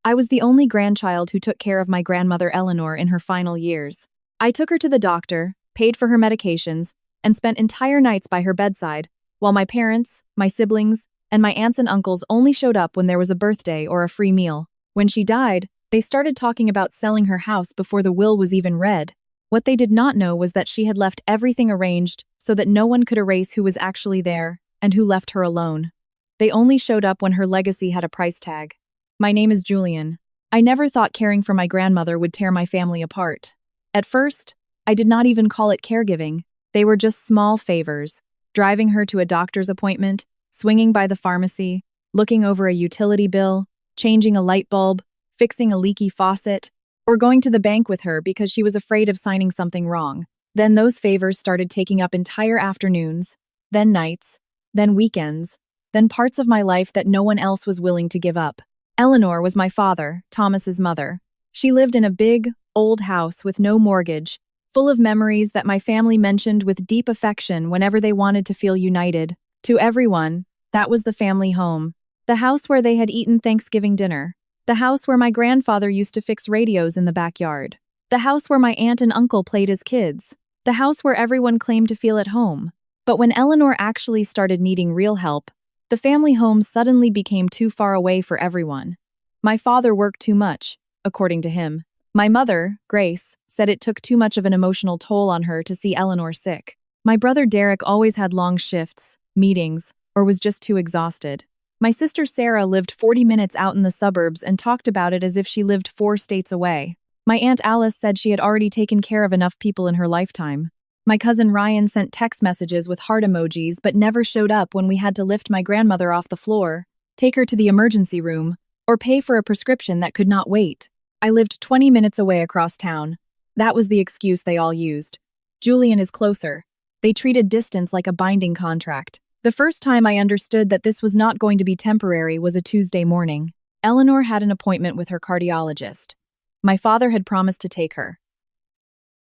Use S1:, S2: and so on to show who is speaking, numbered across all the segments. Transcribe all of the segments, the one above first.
S1: I was the only grandchild who took care of my grandmother Eleanor in her final years. I took her to the doctor, paid for her medications, and spent entire nights by her bedside, while my parents, my siblings, and my aunts and uncles only showed up when there was a birthday or a free meal. When she died, they started talking about selling her house before the will was even read. What they did not know was that she had left everything arranged so that no one could erase who was actually there and who left her alone. They only showed up when her legacy had a price tag. My name is Julian. I never thought caring for my grandmother would tear my family apart. At first, I did not even call it caregiving. They were just small favors, driving her to a doctor's appointment, swinging by the pharmacy, looking over a utility bill, changing a light bulb, fixing a leaky faucet, or going to the bank with her because she was afraid of signing something wrong. Then those favors started taking up entire afternoons, then nights, then weekends, then parts of my life that no one else was willing to give up. Eleanor was my father, Thomas's mother. She lived in a big, old house with no mortgage, full of memories that my family mentioned with deep affection whenever they wanted to feel united. To everyone, that was the family home. The house where they had eaten Thanksgiving dinner. The house where my grandfather used to fix radios in the backyard. The house where my aunt and uncle played as kids. The house where everyone claimed to feel at home. But when Eleanor actually started needing real help, the family home suddenly became too far away for everyone. My father worked too much, according to him. My mother, Grace, said it took too much of an emotional toll on her to see Eleanor sick. My brother Derek always had long shifts, meetings, or was just too exhausted. My sister Sarah lived 40 minutes out in the suburbs and talked about it as if she lived 4 states away. My Aunt Alice said she had already taken care of enough people in her lifetime. My cousin Ryan sent text messages with heart emojis but never showed up when we had to lift my grandmother off the floor, take her to the emergency room, or pay for a prescription that could not wait. I lived 20 minutes away across town. That was the excuse they all used. Julian is closer. They treated distance like a binding contract. The first time I understood that this was not going to be temporary was a Tuesday morning. Eleanor had an appointment with her cardiologist. My father had promised to take her.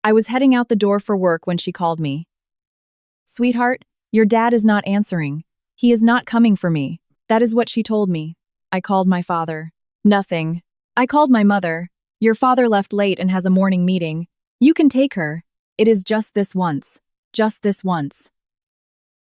S1: I was heading out the door for work when she called me. "Sweetheart, your dad is not answering. He is not coming for me." That is what she told me. I called my father. Nothing. I called my mother. "Your father left late and has a morning meeting. You can take her. It is just this once. Just this once."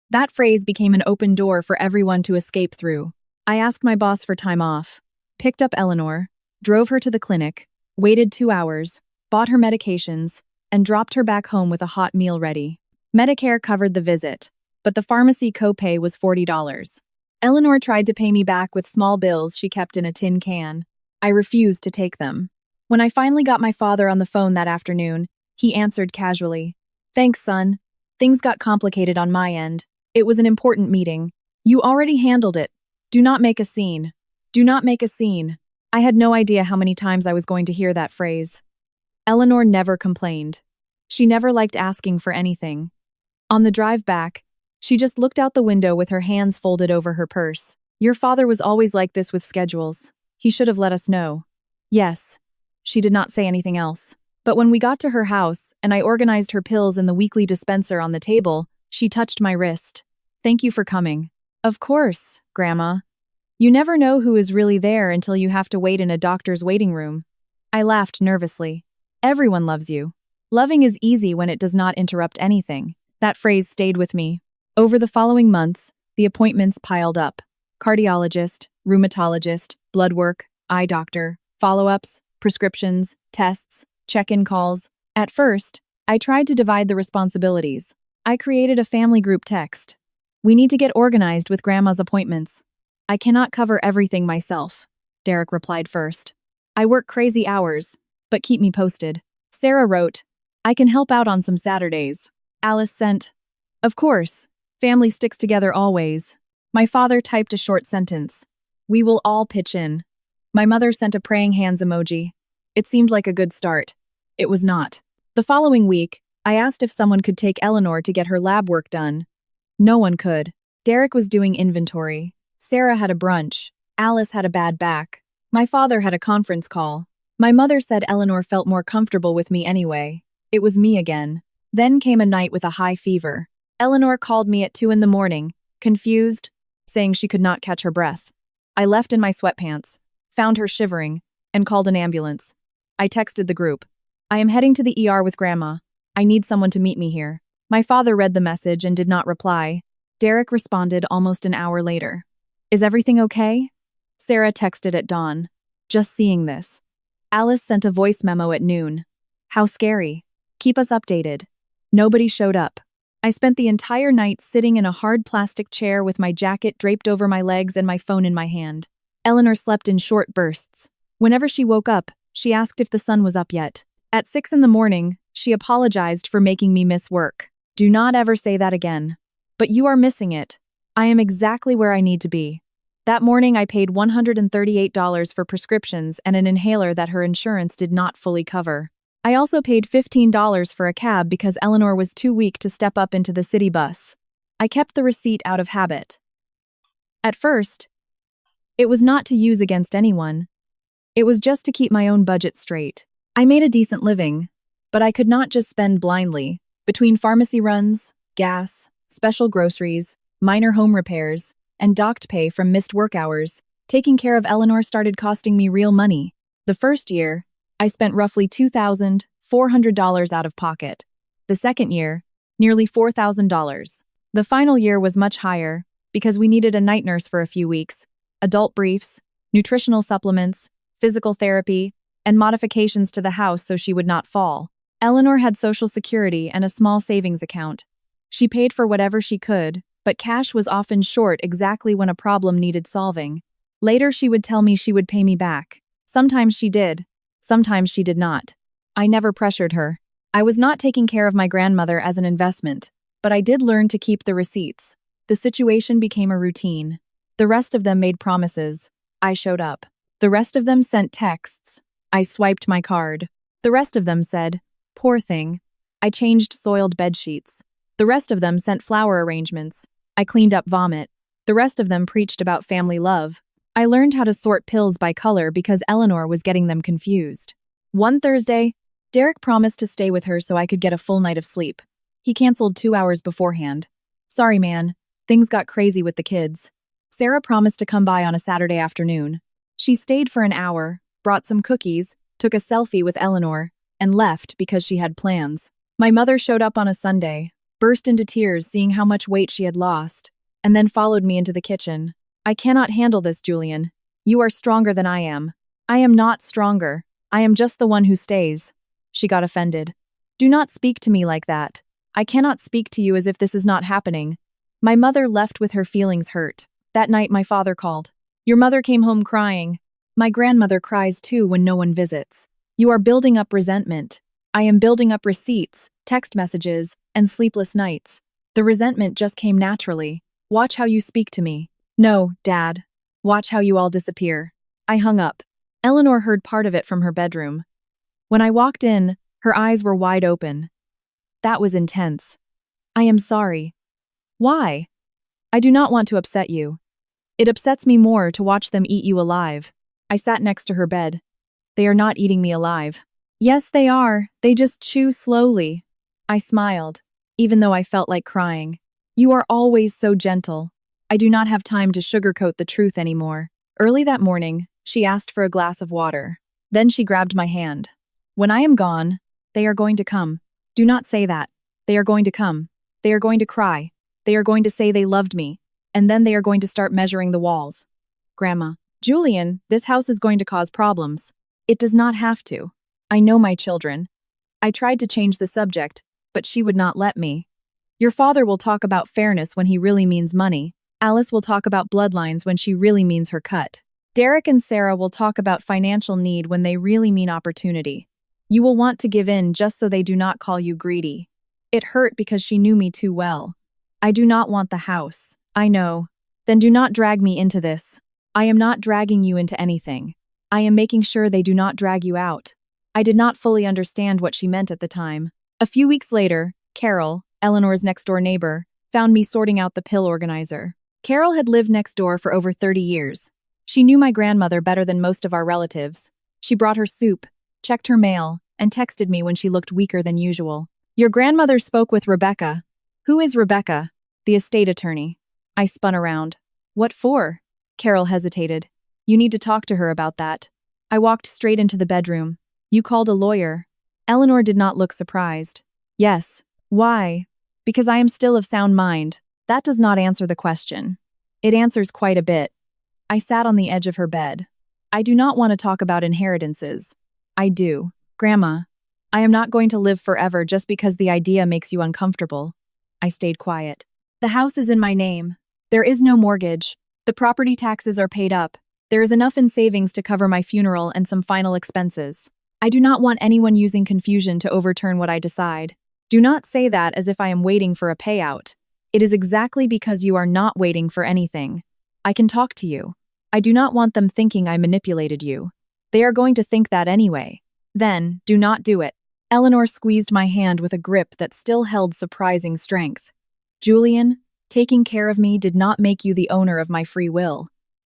S1: That phrase became an open door for everyone to escape through. I asked my boss for time off, picked up Eleanor, drove her to the clinic, waited 2 hours, bought her medications, and dropped her back home with a hot meal ready. Medicare covered the visit, but the pharmacy copay was $40. Eleanor tried to pay me back with small bills she kept in a tin can. I refused to take them. When I finally got my father on the phone that afternoon, he answered casually, "Thanks, son. Things got complicated on my end. It was an important meeting. You already handled it. Do not make a scene. Do not make a scene." I had no idea how many times I was going to hear that phrase. Eleanor never complained. She never liked asking for anything. On the drive back, she just looked out the window with her hands folded over her purse. "Your father was always like this with schedules. He should have let us know." Yes. She did not say anything else. But when we got to her house and I organized her pills in the weekly dispenser on the table, she touched my wrist. "Thank you for coming." "Of course, Grandma. You never know who is really there until you have to wait in a doctor's waiting room." I laughed nervously. Everyone loves you. Loving is easy when it does not interrupt anything. That phrase stayed with me. Over the following months, the appointments piled up. Cardiologist, rheumatologist, blood work, eye doctor, follow-ups, prescriptions, tests, check-in calls. At first, I tried to divide the responsibilities. I created a family group text. "We need to get organized with Grandma's appointments." "I cannot cover everything myself," Derek replied first. "I work crazy hours, but keep me posted." Sarah wrote, "I can help out on some Saturdays." Alice sent, "Of course, family sticks together always." My father typed a short sentence, "We will all pitch in." My mother sent a praying hands emoji. It seemed like a good start. It was not. The following week, I asked if someone could take Eleanor to get her lab work done. No one could. Derek was doing inventory. Sarah had a brunch. Alice had a bad back. My father had a conference call. My mother said Eleanor felt more comfortable with me anyway. It was me again. Then came a night with a high fever. Eleanor called me at 2 in the morning, confused, saying she could not catch her breath. I left in my sweatpants. found her shivering, and called an ambulance. I texted the group. I am heading to the ER with Grandma. I need someone to meet me here. My father read the message and did not reply. Derek responded almost an hour later. Is everything okay? Sarah texted at dawn. Just seeing this. Alice sent a voice memo at noon. How scary. Keep us updated. Nobody showed up. I spent the entire night sitting in a hard plastic chair with my jacket draped over my legs and my phone in my hand. Eleanor slept in short bursts. Whenever she woke up, she asked if the sun was up yet. At 6 in the morning, she apologized for making me miss work. Do not ever say that again. But you are missing it. I am exactly where I need to be. That morning I paid $138 for prescriptions and an inhaler that her insurance did not fully cover. I also paid $15 for a cab because Eleanor was too weak to step up into the city bus. I kept the receipt out of habit. At first, it was not to use against anyone. It was just to keep my own budget straight. I made a decent living, but I could not just spend blindly. Between pharmacy runs, gas, special groceries, minor home repairs, and docked pay from missed work hours, taking care of Eleanor started costing me real money. The first year, I spent roughly $2,400 out of pocket. The second year, nearly $4,000. The final year was much higher because we needed a night nurse for a few weeks, adult briefs, nutritional supplements, physical therapy, and modifications to the house so she would not fall. Eleanor had Social Security and a small savings account. She paid for whatever she could, but cash was often short exactly when a problem needed solving. Later she would tell me she would pay me back. Sometimes she did. Sometimes she did not. I never pressured her. I was not taking care of my grandmother as an investment, but I did learn to keep the receipts. The situation became a routine. The rest of them made promises. I showed up. The rest of them sent texts. I swiped my card. The rest of them said, "Poor thing." I changed soiled bedsheets. The rest of them sent flower arrangements. I cleaned up vomit. The rest of them preached about family love. I learned how to sort pills by color because Eleanor was getting them confused. One Thursday, Derek promised to stay with her so I could get a full night of sleep. He canceled 2 hours beforehand. Sorry, man. Things got crazy with the kids. Sarah promised to come by on a Saturday afternoon. She stayed for an hour, brought some cookies, took a selfie with Eleanor, and left because she had plans. My mother showed up on a Sunday, burst into tears seeing how much weight she had lost, and then followed me into the kitchen. I cannot handle this, Julian. You are stronger than I am. I am not stronger. I am just the one who stays. She got offended. Do not speak to me like that. I cannot speak to you as if this is not happening. My mother left with her feelings hurt. That night my father called. Your mother came home crying. My grandmother cries too when no one visits. You are building up resentment. I am building up receipts, text messages, and sleepless nights. The resentment just came naturally. Watch how you speak to me. No, Dad. Watch how you all disappear. I hung up. Eleanor heard part of it from her bedroom. When I walked in, her eyes were wide open. That was intense. I am sorry. Why? I do not want to upset you. It upsets me more to watch them eat you alive. I sat next to her bed. They are not eating me alive. Yes, they are. They just chew slowly. I smiled, even though I felt like crying. You are always so gentle. I do not have time to sugarcoat the truth anymore. Early that morning, she asked for a glass of water. Then she grabbed my hand. When I am gone, they are going to come. Do not say that. They are going to come. They are going to cry. They are going to say they loved me. And then they are going to start measuring the walls. Grandma, Julian, this house is going to cause problems. It does not have to. I know my children. I tried to change the subject, but she would not let me. Your father will talk about fairness when he really means money. Alice will talk about bloodlines when she really means her cut. Derek and Sarah will talk about financial need when they really mean opportunity. You will want to give in just so they do not call you greedy. It hurt because she knew me too well. I do not want the house. I know. Then do not drag me into this. I am not dragging you into anything. I am making sure they do not drag you out. I did not fully understand what she meant at the time. A few weeks later, Carol, Eleanor's next-door neighbor, found me sorting out the pill organizer. Carol had lived next door for over 30 years. She knew my grandmother better than most of our relatives. She brought her soup, checked her mail, and texted me when she looked weaker than usual. Your grandmother spoke with Rebecca. Who is Rebecca? The estate attorney. I spun around. What for? Carol hesitated. You need to talk to her about that. I walked straight into the bedroom. You called a lawyer. Eleanor did not look surprised. Yes. Why? Because I am still of sound mind. That does not answer the question. It answers quite a bit. I sat on the edge of her bed. I do not want to talk about inheritances. I do. Grandma, I am not going to live forever just because the idea makes you uncomfortable. I stayed quiet. The house is in my name. There is no mortgage. The property taxes are paid up. There is enough in savings to cover my funeral and some final expenses. I do not want anyone using confusion to overturn what I decide. Do not say that as if I am waiting for a payout. It is exactly because you are not waiting for anything. I can talk to you. I do not want them thinking I manipulated you. They are going to think that anyway. Then, do not do it. Eleanor squeezed my hand with a grip that still held surprising strength. Julian, taking care of me did not make you the owner of my free will.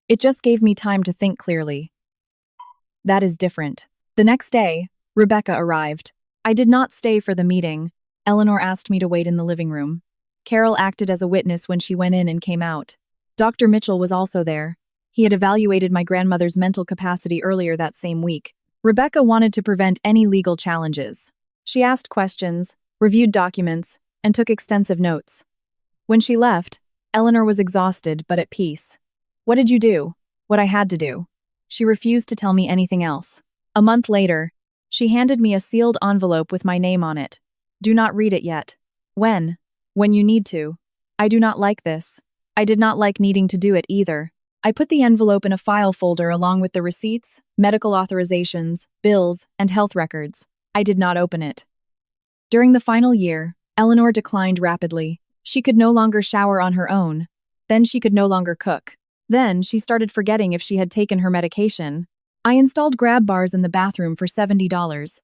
S1: It just gave me time to think clearly. That is different. The next day, Rebecca arrived. I did not stay for the meeting. Eleanor asked me to wait in the living room. Carol acted as a witness when she went in and came out. Dr. Mitchell was also there. He had evaluated my grandmother's mental capacity earlier that same week. Rebecca wanted to prevent any legal challenges. She asked questions, reviewed documents, and took extensive notes. When she left, Eleanor was exhausted but at peace. What did you do? What I had to do. She refused to tell me anything else. A month later, she handed me a sealed envelope with my name on it. Do not read it yet. When? When you need to. I do not like this. I did not like needing to do it either. I put the envelope in a file folder along with the receipts, medical authorizations, bills, and health records. I did not open it. During the final year, Eleanor declined rapidly. She could no longer shower on her own. Then she could no longer cook. Then she started forgetting if she had taken her medication. I installed grab bars in the bathroom for $70.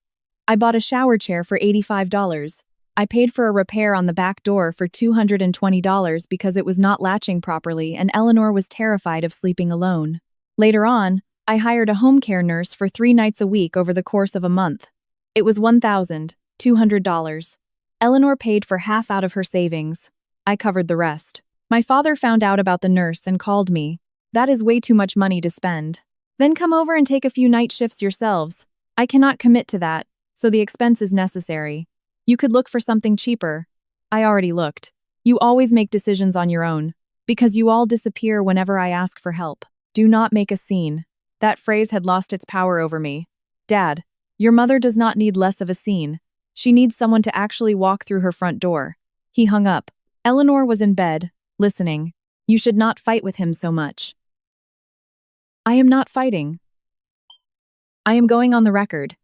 S1: I bought a shower chair for $85. I paid for a repair on the back door for $220 because it was not latching properly and Eleanor was terrified of sleeping alone. Later on, I hired a home care nurse for 3 nights a week over the course of a month. It was $1,200. Eleanor paid for half out of her savings. I covered the rest. My father found out about the nurse and called me. That is way too much money to spend. Then come over and take a few night shifts yourselves. I cannot commit to that, so the expense is necessary. You could look for something cheaper. I already looked. You always make decisions on your own, because you all disappear whenever I ask for help. Do not make a scene. That phrase had lost its power over me. Dad, your mother does not need less of a scene. She needs someone to actually walk through her front door. He hung up. Eleanor was in bed, listening. You should not fight with him so much. I am not fighting. I am going on the record.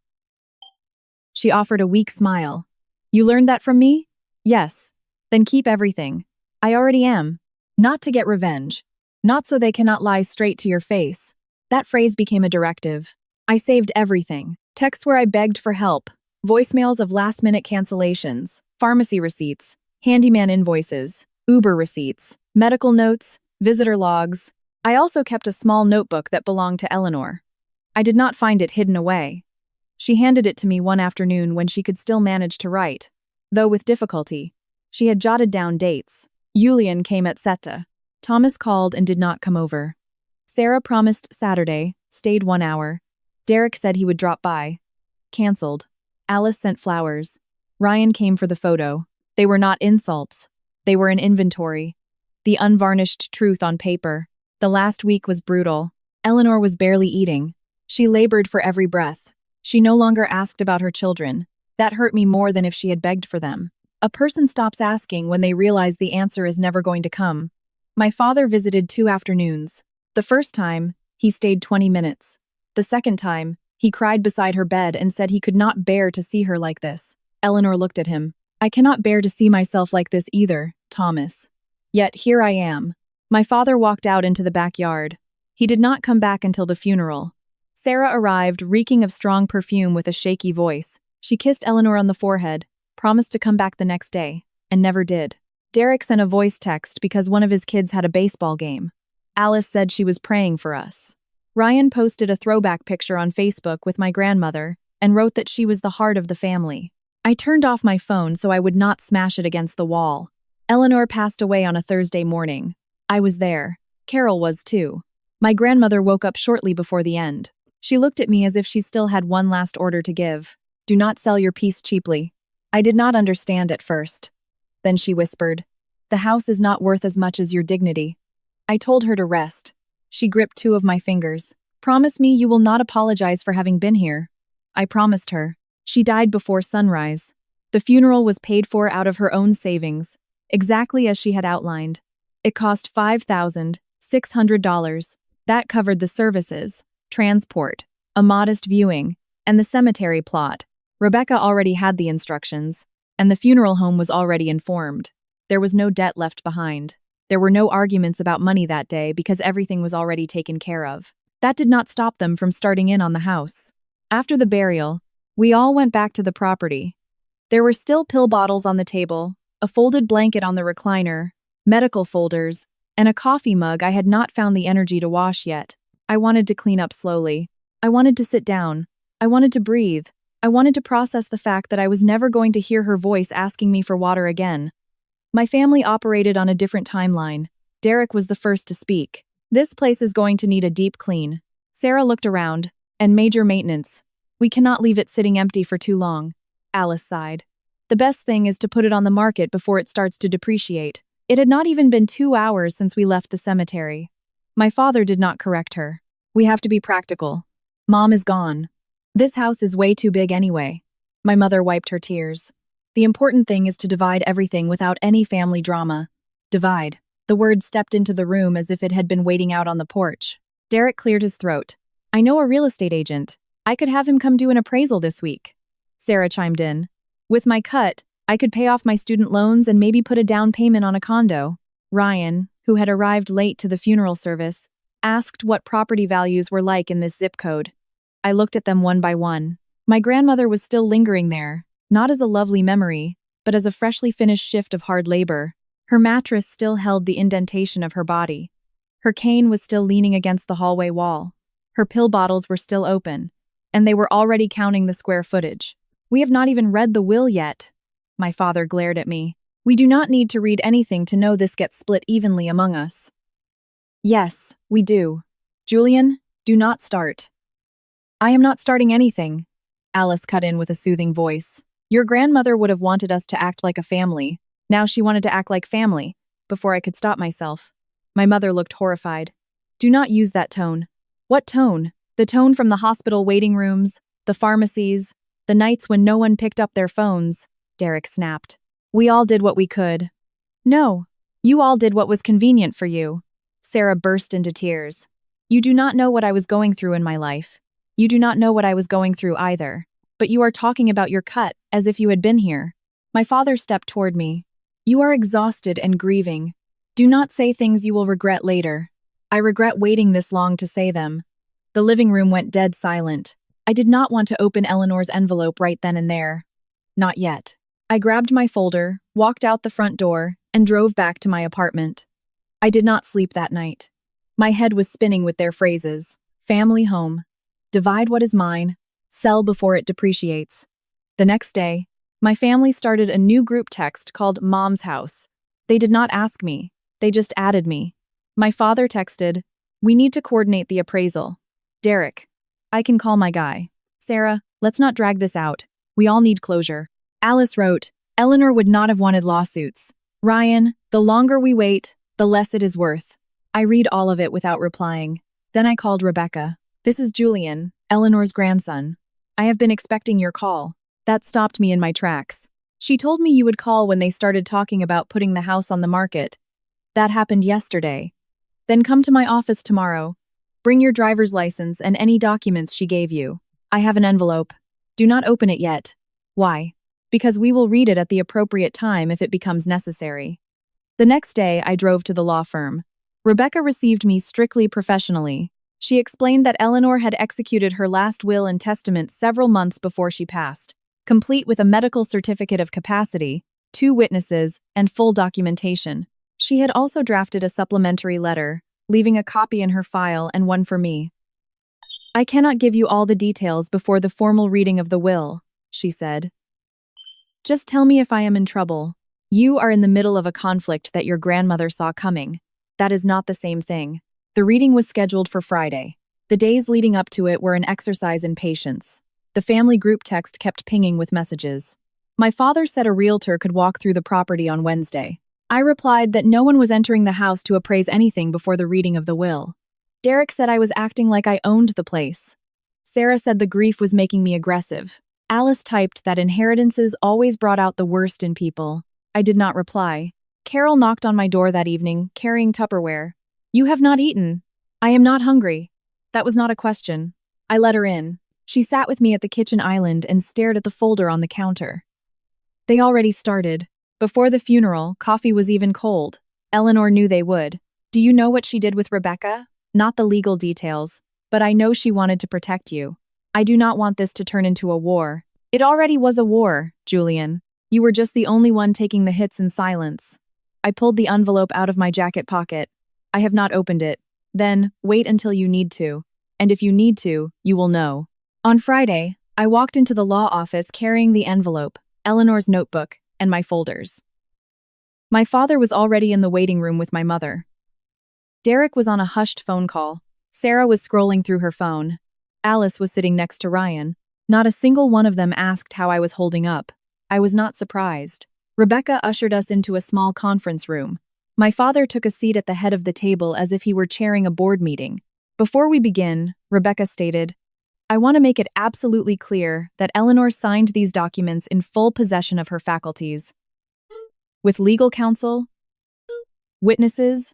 S1: She offered a weak smile. You learned that from me? Yes. Then keep everything. I already am. Not to get revenge. Not so they cannot lie straight to your face. That phrase became a directive. I saved everything. Texts where I begged for help. Voicemails of last-minute cancellations. Pharmacy receipts. Handyman invoices. Uber receipts. Medical notes. Visitor logs. I also kept a small notebook that belonged to Eleanor. I did not find it hidden away. She handed it to me one afternoon when she could still manage to write, though with difficulty. She had jotted down dates. Julian came at Seta. Thomas called and did not come over. Sarah promised Saturday, stayed 1 hour. Derek said he would drop by. Cancelled. Alice sent flowers. Ryan came for the photo. They were not insults. They were an inventory. The unvarnished truth on paper. The last week was brutal. Eleanor was barely eating. She labored for every breath. She no longer asked about her children. That hurt me more than if she had begged for them. A person stops asking when they realize the answer is never going to come. My father visited 2 afternoons. The first time, he stayed 20 minutes. The second time, he cried beside her bed and said he could not bear to see her like this. Eleanor looked at him. I cannot bear to see myself like this either, Thomas. Yet here I am. My father walked out into the backyard. He did not come back until the funeral. Sarah arrived, reeking of strong perfume with a shaky voice. She kissed Eleanor on the forehead, promised to come back the next day, and never did. Derek sent a voice text because one of his kids had a baseball game. Alice said she was praying for us. Ryan posted a throwback picture on Facebook with my grandmother and wrote that she was the heart of the family. I turned off my phone so I would not smash it against the wall. Eleanor passed away on a Thursday morning. I was there. Carol was too. My grandmother woke up shortly before the end. She looked at me as if she still had one last order to give. Do not sell your peace cheaply. I did not understand at first. Then she whispered, the house is not worth as much as your dignity. I told her to rest. She gripped two of my fingers. Promise me you will not apologize for having been here. I promised her. She died before sunrise. The funeral was paid for out of her own savings, exactly as she had outlined. It cost $5,600. That covered the services, transport, a modest viewing, and the cemetery plot. Rebecca already had the instructions, and the funeral home was already informed. There was no debt left behind. There were no arguments about money that day because everything was already taken care of. That did not stop them from starting in on the house. After the burial, we all went back to the property. There were still pill bottles on the table, a folded blanket on the recliner, medical folders, and a coffee mug I had not found the energy to wash yet. I wanted to clean up slowly. I wanted to sit down. I wanted to breathe. I wanted to process the fact that I was never going to hear her voice asking me for water again. My family operated on a different timeline. Derek was the first to speak. This place is going to need a deep clean. Sarah looked around. And major maintenance. We cannot leave it sitting empty for too long. Alice sighed. The best thing is to put it on the market before it starts to depreciate. It had not even been 2 hours since we left the cemetery. My father did not correct her. We have to be practical. Mom is gone. This house is way too big anyway. My mother wiped her tears. The important thing is to divide everything without any family drama. Divide. The word stepped into the room as if it had been waiting out on the porch. Derek cleared his throat. I know a real estate agent. I could have him come do an appraisal this week. Sarah chimed in. With my cut, I could pay off my student loans and maybe put a down payment on a condo. Ryan, who had arrived late to the funeral service, asked what property values were like in this zip code. I looked at them one by one. My grandmother was still lingering there, not as a lovely memory, but as a freshly finished shift of hard labor. Her mattress still held the indentation of her body. Her cane was still leaning against the hallway wall. Her pill bottles were still open, and they were already counting the square footage. We have not even read the will yet. My father glared at me. We do not need to read anything to know this gets split evenly among us. Yes, we do. Julian, do not start. I am not starting anything. Alice cut in with a soothing voice. Your grandmother would have wanted us to act like a family. Now she wanted to act like family, before I could stop myself. My mother looked horrified. Do not use that tone. What tone? The tone from the hospital waiting rooms, the pharmacies, the nights when no one picked up their phones, Derek snapped. We all did what we could. No, you all did what was convenient for you. Sarah burst into tears. You do not know what I was going through in my life. You do not know what I was going through either. But you are talking about your cut as if you had been here. My father stepped toward me. You are exhausted and grieving. Do not say things you will regret later. I regret waiting this long to say them. The living room went dead silent. I did not want to open Eleanor's envelope right then and there. Not yet. I grabbed my folder, walked out the front door, and drove back to my apartment. I did not sleep that night. My head was spinning with their phrases. Family home. Divide what is mine. Sell before it depreciates. The next day, my family started a new group text called Mom's House. They did not ask me. They just added me. My father texted, we need to coordinate the appraisal. Derek, I can call my guy. Sarah, let's not drag this out. We all need closure. Alice wrote, Eleanor would not have wanted lawsuits. Ryan, the longer we wait, the less it is worth. I read all of it without replying. Then I called Rebecca. This is Julian, Eleanor's grandson. I have been expecting your call. That stopped me in my tracks. She told me you would call when they started talking about putting the house on the market. That happened yesterday. Then come to my office tomorrow. Bring your driver's license and any documents she gave you. I have an envelope. Do not open it yet. Why? Because we will read it at the appropriate time if it becomes necessary. The next day, I drove to the law firm. Rebecca received me strictly professionally. She explained that Eleanor had executed her last will and testament several months before she passed, complete with a medical certificate of capacity, 2 witnesses, and full documentation. She had also drafted a supplementary letter, leaving a copy in her file and one for me. I cannot give you all the details before the formal reading of the will, she said. Just tell me if I am in trouble. You are in the middle of a conflict that your grandmother saw coming. That is not the same thing. The reading was scheduled for Friday. The days leading up to it were an exercise in patience. The family group text kept pinging with messages. My father said a realtor could walk through the property on Wednesday. I replied that no one was entering the house to appraise anything before the reading of the will. Derek said I was acting like I owned the place. Sarah said the grief was making me aggressive. Alice typed that inheritances always brought out the worst in people. I did not reply. Carol knocked on my door that evening, carrying Tupperware. "You have not eaten." "I am not hungry." That was not a question. I let her in. She sat with me at the kitchen island and stared at the folder on the counter. They already started. Before the funeral, coffee was even cold. Eleanor knew they would. "Do you know what she did with Rebecca?" "Not the legal details, but I know she wanted to protect you. I do not want this to turn into a war." "It already was a war, Julian. You were just the only one taking the hits in silence." I pulled the envelope out of my jacket pocket. "I have not opened it." "Then, wait until you need to. And if you need to, you will know." On Friday, I walked into the law office carrying the envelope, Eleanor's notebook, and my folders. My father was already in the waiting room with my mother. Derek was on a hushed phone call. Sarah was scrolling through her phone. Alice was sitting next to Ryan. Not a single one of them asked how I was holding up. I was not surprised. Rebecca ushered us into a small conference room. My father took a seat at the head of the table as if he were chairing a board meeting. "Before we begin," Rebecca stated, "I want to make it absolutely clear that Eleanor signed these documents in full possession of her faculties. With legal counsel, witnesses,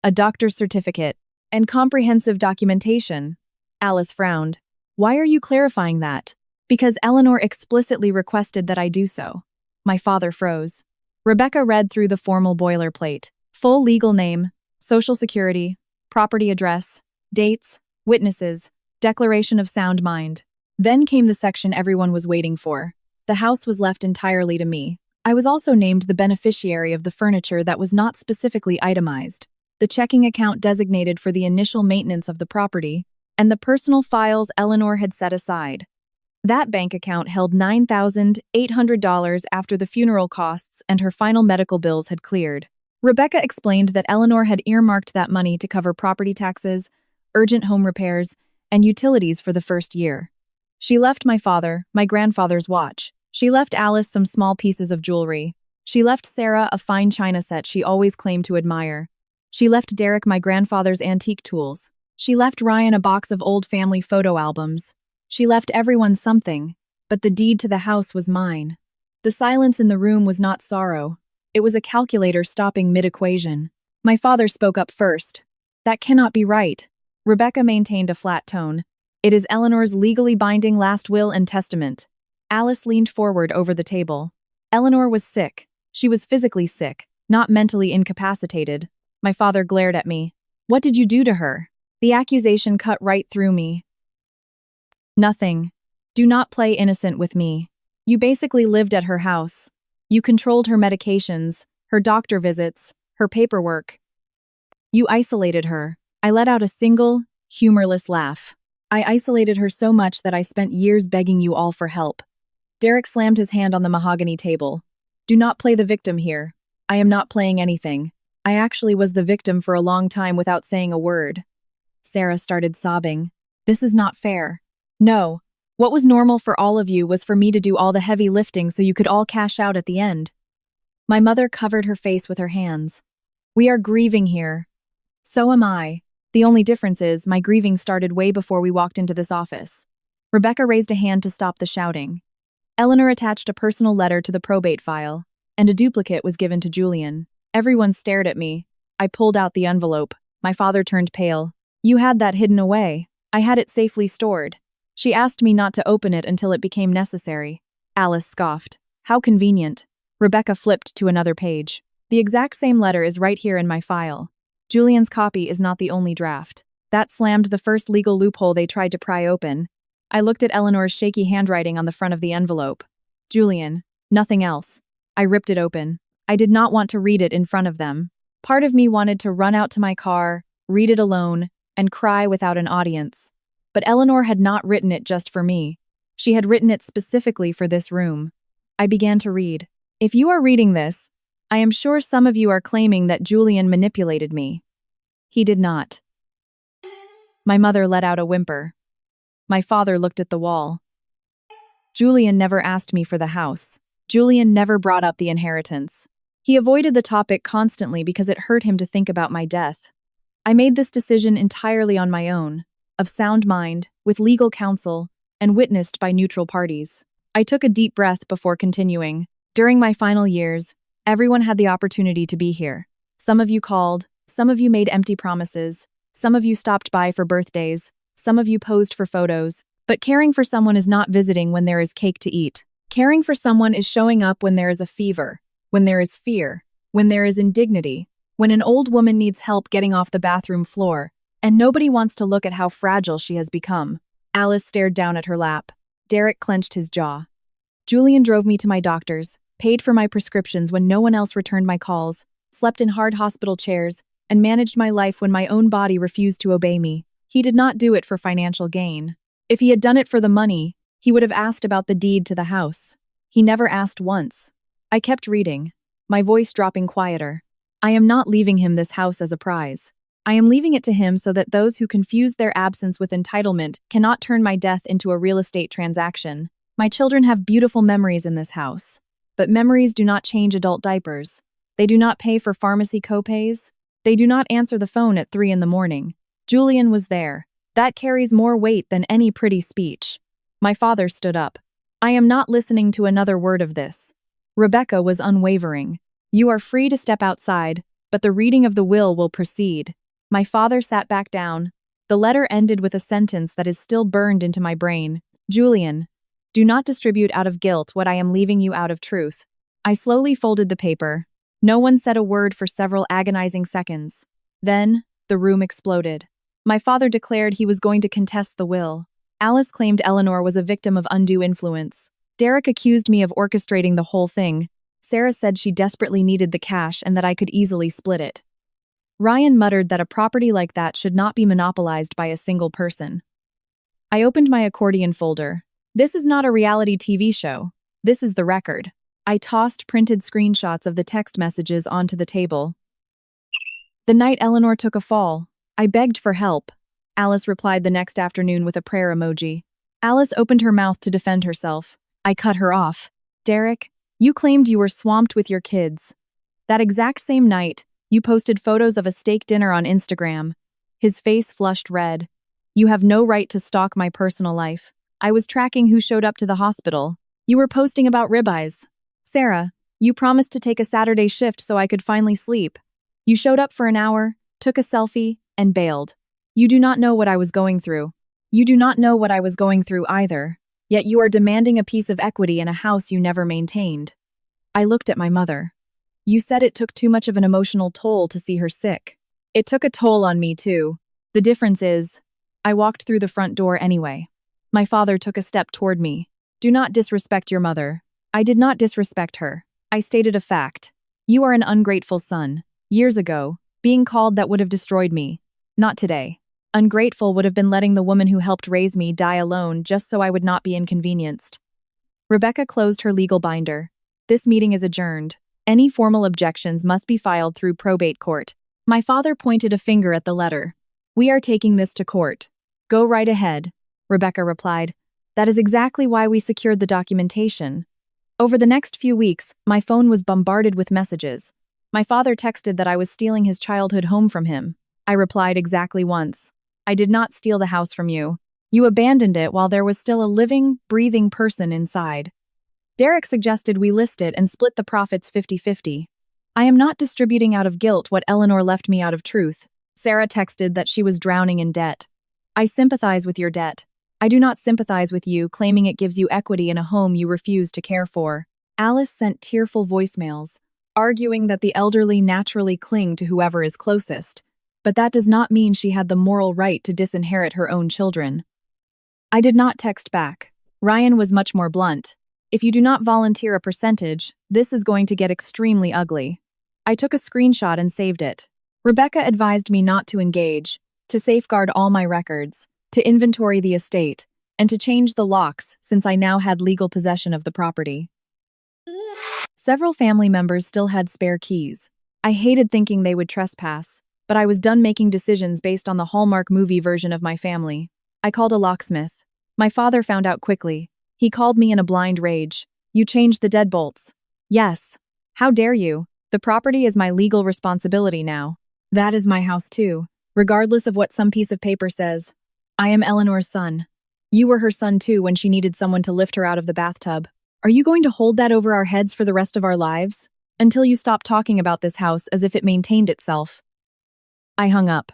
S1: a doctor's certificate, and comprehensive documentation." Alice frowned. "Why are you clarifying that?" "Because Eleanor explicitly requested that I do so." My father froze. Rebecca read through the formal boilerplate. Full legal name, social security, property address, dates, witnesses, declaration of sound mind. Then came the section everyone was waiting for. The house was left entirely to me. I was also named the beneficiary of the furniture that was not specifically itemized, the checking account designated for the initial maintenance of the property, and the personal files Eleanor had set aside. That bank account held $9,800 after the funeral costs and her final medical bills had cleared. Rebecca explained that Eleanor had earmarked that money to cover property taxes, urgent home repairs, and utilities for the first year. She left my father, my grandfather's watch. She left Alice some small pieces of jewelry. She left Sarah a fine china set she always claimed to admire. She left Derek my grandfather's antique tools. She left Ryan a box of old family photo albums. She left everyone something, but the deed to the house was mine. The silence in the room was not sorrow. It was a calculator stopping mid-equation. My father spoke up first. "That cannot be right." Rebecca maintained a flat tone. "It is Eleanor's legally binding last will and testament." Alice leaned forward over the table. Eleanor was sick. She was physically sick, not mentally incapacitated. My father glared at me. "What did you do to her?" The accusation cut right through me. "Nothing. Do not play innocent with me. You basically lived at her house. You controlled her medications, her doctor visits, her paperwork. You isolated her." I let out a single, humorless laugh. "I isolated her so much that I spent years begging you all for help." Derek slammed his hand on the mahogany table. "Do not play the victim here. I am not playing anything. I actually was the victim for a long time without saying a word." Sarah started sobbing. "This is not fair." "No. What was normal for all of you was for me to do all the heavy lifting so you could all cash out at the end." My mother covered her face with her hands. "We are grieving here." "So am I. The only difference is my grieving started way before we walked into this office." Rebecca raised a hand to stop the shouting. Eleanor attached a personal letter to the probate file, and a duplicate was given to Julian. Everyone stared at me. I pulled out the envelope. My father turned pale. "You had that hidden away. I had it safely stored." She asked me not to open it until it became necessary. Alice scoffed. "How convenient." Rebecca flipped to another page. "The exact same letter is right here in my file. Julian's copy is not the only draft." That slammed the first legal loophole they tried to pry open. I looked at Eleanor's shaky handwriting on the front of the envelope. "Julian. Nothing else." I ripped it open. I did not want to read it in front of them. Part of me wanted to run out to my car, read it alone, and cry without an audience. But Eleanor had not written it just for me. She had written it specifically for this room. I began to read. "If you are reading this, I am sure some of you are claiming that Julian manipulated me. He did not. My mother let out a whimper. My father looked at the wall. Julian never asked me for the house. Julian never brought up the inheritance. He avoided the topic constantly because it hurt him to think about my death. I made this decision entirely on my own, of sound mind, with legal counsel, and witnessed by neutral parties. I took a deep breath before continuing. During my final years, everyone had the opportunity to be here. Some of you called, some of you made empty promises, some of you stopped by for birthdays, some of you posed for photos, but caring for someone is not visiting when there is cake to eat. Caring for someone is showing up when there is a fever, when there is fear, when there is indignity, when an old woman needs help getting off the bathroom floor, and nobody wants to look at how fragile she has become. Alice stared down at her lap. Derek clenched his jaw. Julian drove me to my doctor's, paid for my prescriptions when no one else returned my calls, slept in hard hospital chairs, and managed my life when my own body refused to obey me. He did not do it for financial gain. If he had done it for the money, he would have asked about the deed to the house. He never asked once. I kept reading, my voice dropping quieter. I am not leaving him this house as a prize. I am leaving it to him so that those who confuse their absence with entitlement cannot turn my death into a real estate transaction. My children have beautiful memories in this house. But memories do not change adult diapers. They do not pay for pharmacy copays. They do not answer the phone at 3 a.m. Julian was there. That carries more weight than any pretty speech. My father stood up. I am not listening to another word of this. Rebecca was unwavering. You are free to step outside, but the reading of the will proceed. My father sat back down. The letter ended with a sentence that is still burned into my brain. Julian, do not distribute out of guilt what I am leaving you out of truth. I slowly folded the paper. No one said a word for several agonizing seconds. Then, the room exploded. My father declared he was going to contest the will. Alice claimed Eleanor was a victim of undue influence. Derek accused me of orchestrating the whole thing. Sarah said she desperately needed the cash and that I could easily split it. Ryan muttered that a property like that should not be monopolized by a single person. I opened my accordion folder. This is not a reality TV show. This is the record. I tossed printed screenshots of the text messages onto the table. The night Eleanor took a fall, I begged for help. Alice replied the next afternoon with a prayer emoji. Alice opened her mouth to defend herself. I cut her off. Derek, you claimed you were swamped with your kids. That exact same night, you posted photos of a steak dinner on Instagram. His face flushed red. You have no right to stalk my personal life. I was tracking who showed up to the hospital. You were posting about ribeyes. Sarah, you promised to take a Saturday shift so I could finally sleep. You showed up for an hour, took a selfie, and bailed. You do not know what I was going through. You do not know what I was going through either. Yet you are demanding a piece of equity in a house you never maintained. I looked at my mother. You said it took too much of an emotional toll to see her sick. It took a toll on me too. The difference is, I walked through the front door anyway. My father took a step toward me. Do not disrespect your mother. I did not disrespect her. I stated a fact. You are an ungrateful son. Years ago, being called that would have destroyed me. Not today. Ungrateful would have been letting the woman who helped raise me die alone just so I would not be inconvenienced. Rebecca closed her legal binder. This meeting is adjourned. Any formal objections must be filed through probate court. My father pointed a finger at the letter. We are taking this to court. Go right ahead, Rebecca replied. That is exactly why we secured the documentation. Over the next few weeks, my phone was bombarded with messages. My father texted that I was stealing his childhood home from him. I replied exactly once. I did not steal the house from you. You abandoned it while there was still a living, breathing person inside. Derek suggested we list it and split the profits 50-50. I am not distributing out of guilt what Eleanor left me out of truth. Sarah texted that she was drowning in debt. I sympathize with your debt. I do not sympathize with you claiming it gives you equity in a home you refuse to care for. Alice sent tearful voicemails, arguing that the elderly naturally cling to whoever is closest, but that does not mean she had the moral right to disinherit her own children. I did not text back. Ryan was much more blunt. If you do not volunteer a percentage, this is going to get extremely ugly. I took a screenshot and saved it. Rebecca advised me not to engage, to safeguard all my records, to inventory the estate, and to change the locks since I now had legal possession of the property. Several family members still had spare keys. I hated thinking they would trespass. but I was done making decisions based on the Hallmark movie version of my family. I called a locksmith. My father found out quickly. He called me in a blind rage. "You changed the deadbolts." "Yes. How dare you? The property is my legal responsibility now. That is my house too, regardless of what some piece of paper says. I am Eleanor's son. You were her son too when she needed someone to lift her out of the bathtub. Are you going to hold that over our heads for the rest of our lives? Until you stop talking about this house as if it maintained itself." I hung up.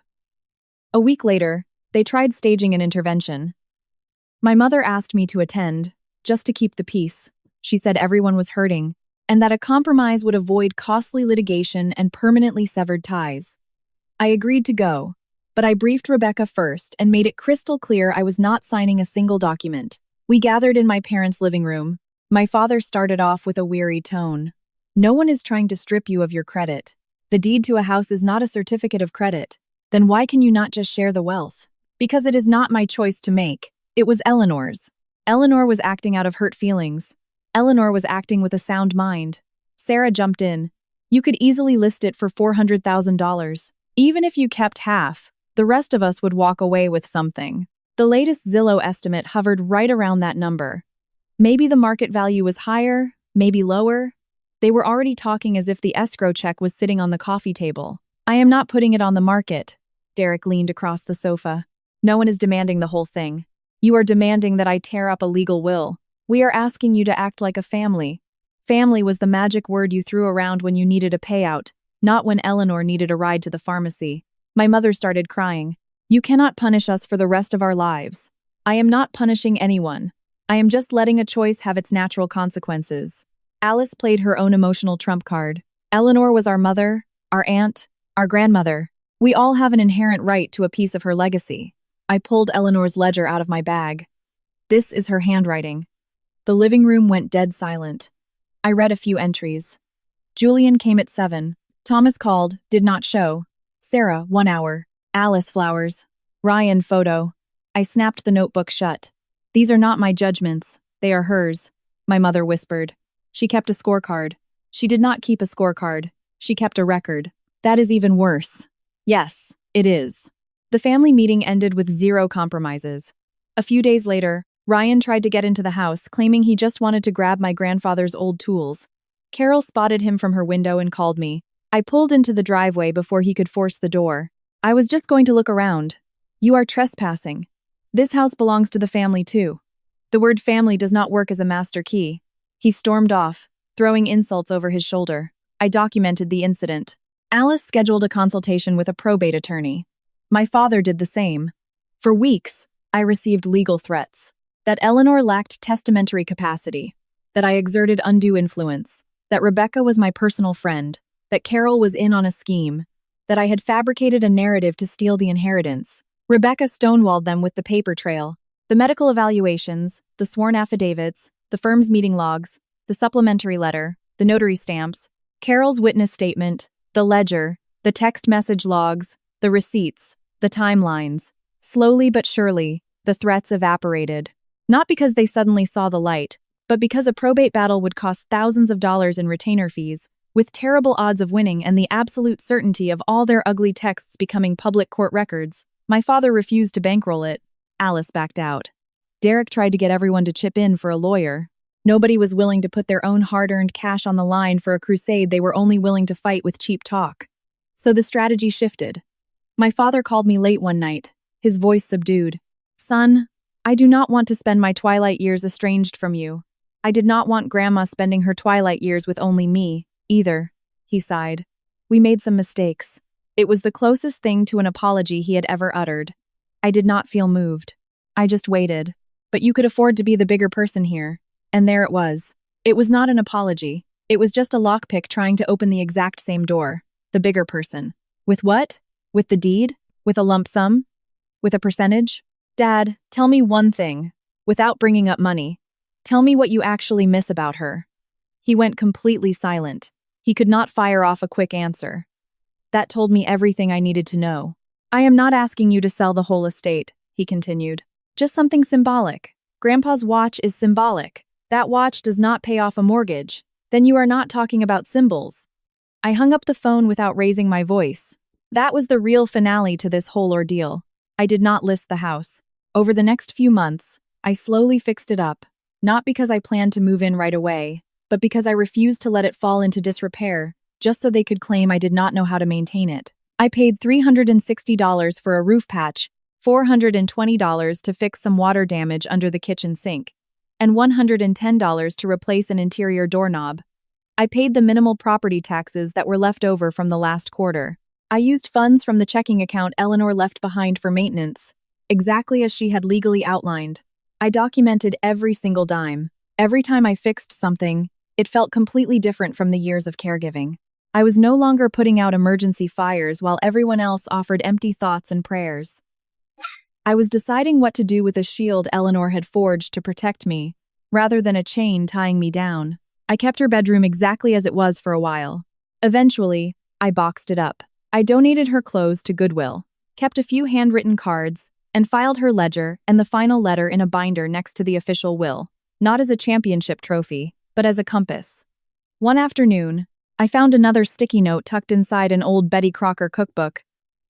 S1: A week later, they tried staging an intervention. My mother asked me to attend, just to keep the peace. She said everyone was hurting, and that a compromise would avoid costly litigation and permanently severed ties. I agreed to go, but I briefed Rebecca first and made it crystal clear I was not signing a single document. We gathered in my parents' living room. My father started off with a weary tone. "No one is trying to strip you of your credit. The deed to a house is not a certificate of credit. Then why can you not just share the wealth? Because it is not my choice to make. It was Eleanor's. Eleanor was acting out of hurt feelings. Eleanor was acting with a sound mind." Sarah jumped in. "You could easily list it for $400,000. Even if you kept half, the rest of us would walk away with something." The latest Zillow estimate hovered right around that number. Maybe the market value was higher, maybe lower. They were already talking as if the escrow check was sitting on the coffee table. "I am not putting it on the market." Derek leaned across the sofa. "No one is demanding the whole thing. You are demanding that I tear up a legal will. We are asking you to act like a family. Family was the magic word you threw around when you needed a payout, not when Eleanor needed a ride to the pharmacy." My mother started crying. "You cannot punish us for the rest of our lives." "I am not punishing anyone. I am just letting a choice have its natural consequences." Alice played her own emotional trump card. "Eleanor was our mother, our aunt, our grandmother. We all have an inherent right to a piece of her legacy." I pulled Eleanor's ledger out of my bag. "This is her handwriting." The living room went dead silent. I read a few entries. Julian came at 7. Thomas called, did not show. Sarah, 1 hour. Alice flowers. Ryan photo. I snapped the notebook shut. "These are not my judgments. They are hers," my mother whispered. She kept a scorecard. She did not keep a scorecard. She kept a record. That is even worse. Yes, it is. The family meeting ended with 0 compromises. A few days later, Ryan tried to get into the house, claiming he just wanted to grab my grandfather's old tools. Carol spotted him from her window and called me. I pulled into the driveway before he could force the door. "I was just going to look around." "You are trespassing. This house belongs to the family too." The word family does not work as a master key. He stormed off, throwing insults over his shoulder. I documented the incident. Alice scheduled a consultation with a probate attorney. My father did the same. For weeks, I received legal threats. That Eleanor lacked testamentary capacity. That I exerted undue influence. That Rebecca was my personal friend. That Carol was in on a scheme. That I had fabricated a narrative to steal the inheritance. Rebecca stonewalled them with the paper trail. The medical evaluations, the sworn affidavits, the firm's meeting logs, the supplementary letter, the notary stamps, Carol's witness statement, the ledger, the text message logs, the receipts, the timelines. Slowly but surely, the threats evaporated. Not because they suddenly saw the light, but because a probate battle would cost thousands of dollars in retainer fees, with terrible odds of winning and the absolute certainty of all their ugly texts becoming public court records. My father refused to bankroll it. Alice backed out. Derek tried to get everyone to chip in for a lawyer. Nobody was willing to put their own hard-earned cash on the line for a crusade they were only willing to fight with cheap talk. So the strategy shifted. My father called me late one night, his voice subdued. "Son, I do not want to spend my twilight years estranged from you. I did not want Grandma spending her twilight years with only me, either," he sighed. "We made some mistakes." It was the closest thing to an apology he had ever uttered. I did not feel moved. I just waited. "But you could afford to be the bigger person here." And there it was. It was not an apology. It was just a lockpick trying to open the exact same door. The bigger person. With what? With the deed? With a lump sum? With a percentage? "Dad, tell me one thing, without bringing up money. Tell me what you actually miss about her." He went completely silent. He could not fire off a quick answer. That told me everything I needed to know. "I am not asking you to sell the whole estate," he continued. "Just something symbolic. Grandpa's watch is symbolic. That watch does not pay off a mortgage. Then you are not talking about symbols." I hung up the phone without raising my voice. That was the real finale to this whole ordeal. I did not list the house. Over the next few months, I slowly fixed it up, not because I planned to move in right away, but because I refused to let it fall into disrepair, just so they could claim I did not know how to maintain it. I paid $360 for a roof patch, $420 to fix some water damage under the kitchen sink, and $110 to replace an interior doorknob. I paid the minimal property taxes that were left over from the last quarter. I used funds from the checking account Eleanor left behind for maintenance, exactly as she had legally outlined. I documented every single dime. Every time I fixed something, it felt completely different from the years of caregiving. I was no longer putting out emergency fires while everyone else offered empty thoughts and prayers. I was deciding what to do with a shield Eleanor had forged to protect me, rather than a chain tying me down. I kept her bedroom exactly as it was for a while. Eventually, I boxed it up. I donated her clothes to Goodwill, kept a few handwritten cards, and filed her ledger and the final letter in a binder next to the official will, not as a championship trophy, but as a compass. One afternoon, I found another sticky note tucked inside an old Betty Crocker cookbook.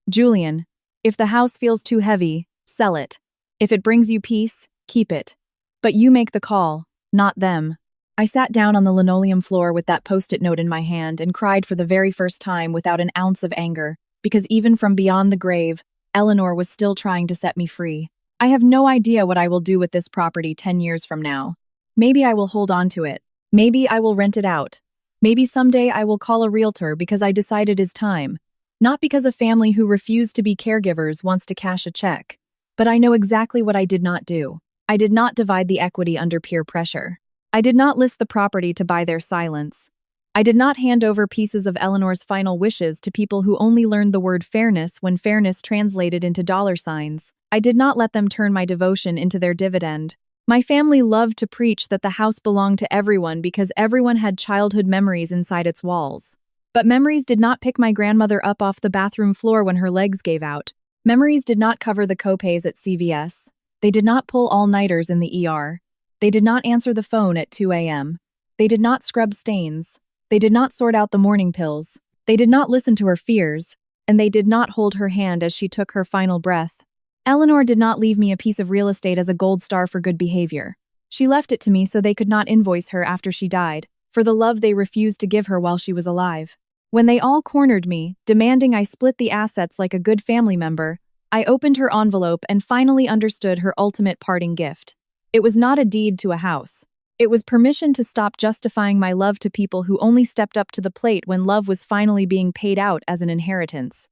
S1: Julian, if the house feels too heavy, sell it. If it brings you peace, keep it. But you make the call, not them. I sat down on the linoleum floor with that post-it note in my hand and cried for the very first time without an ounce of anger, because even from beyond the grave, Eleanor was still trying to set me free. I have no idea what I will do with this property 10 years from now. Maybe I will hold on to it. Maybe I will rent it out. Maybe someday I will call a realtor because I decide it is time. Not because a family who refused to be caregivers wants to cash a check. But I know exactly what I did not do. I did not divide the equity under peer pressure. I did not list the property to buy their silence. I did not hand over pieces of Eleanor's final wishes to people who only learned the word fairness when fairness translated into dollar signs. I did not let them turn my devotion into their dividend. My family loved to preach that the house belonged to everyone because everyone had childhood memories inside its walls. But memories did not pick my grandmother up off the bathroom floor when her legs gave out. Memories did not cover the copays at CVS. They did not pull all-nighters in the ER. They did not answer the phone at 2 a.m. They did not scrub stains. They did not sort out the morning pills. They did not listen to her fears. And they did not hold her hand as she took her final breath. Eleanor did not leave me a piece of real estate as a gold star for good behavior. She left it to me so they could not invoice her after she died, for the love they refused to give her while she was alive. When they all cornered me, demanding I split the assets like a good family member, I opened her envelope and finally understood her ultimate parting gift. It was not a deed to a house. It was permission to stop justifying my love to people who only stepped up to the plate when love was finally being paid out as an inheritance.